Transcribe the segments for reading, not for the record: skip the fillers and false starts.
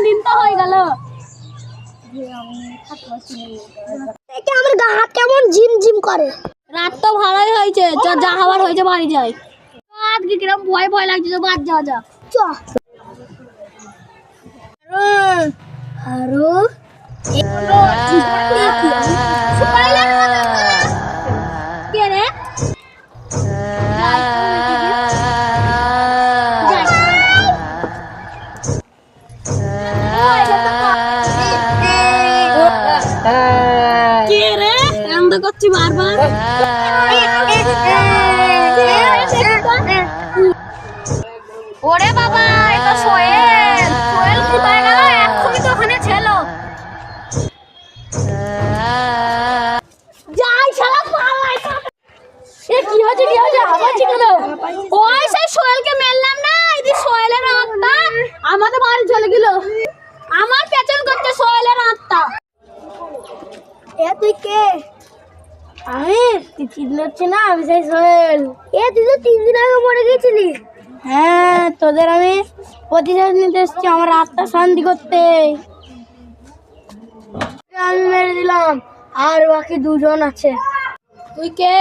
দিন তো হয়ে গেল। আমার গা হাত কেমন ঝিম ঝিম করে। রাত তো ভালোই হয়েছে, চ যা হওয়ার হয়েছে বাড়ি যাই। আজকে কিরম ভয় ভয় লাগছে, তো বাদ যাওয়া যাক। চ আরো কে রে? কে রে এমন করছি বারবার? ওরে বাবা, এটা সোহেল। সোহেল কোথায় গেল? এক্ষুনি তো ওখানে ছিল। যাই শালা পালাই। এ কি হচ্ছে কি হচ্ছে? আবার চিকেন ওই সেই সোহেলকে মেললাম না, এই সোহেলের আত্মা আমাদের বাড়ি চলে গেল। আমার পেছন করছে সোহেলের আত্মা। এ তুই কে? আমি তুই চিনতে না, আমি সেই সোহেল। এ তুই তো 3 দিন আগে মরে গেছিলি। হ্যাঁ, তোদের আমি প্রতিশোধ নিতে এসেছি, আমার আত্মা শান্তি করতে। আমি মেরে দিলাম, আর বাকি 2 জন আছে। তুই কে?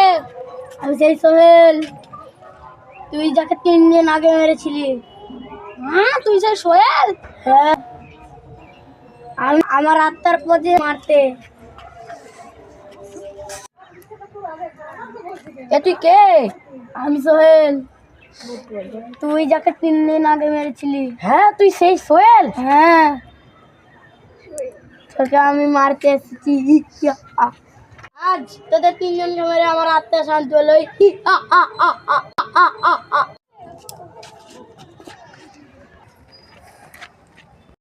আমি সেই সোহেল, তুই যাকে 3 দিন আগে মেরেছিলি। হ্যাঁ, তুই সেই সোহেল? হ্যাঁ, আমি আমার আত্মার প্রতি মারতে। এ তুই কে? আমি সোহেল, তুই যাকে 3 দিন আগে মেরেছিলি। হ্যাঁ, তুই সেই সোহেল? হ্যাঁ, তোকে আমি মারতে এসেছি। আজ তোদের 3 জনকে মেরে আমার আত্মা শান্তি হলো।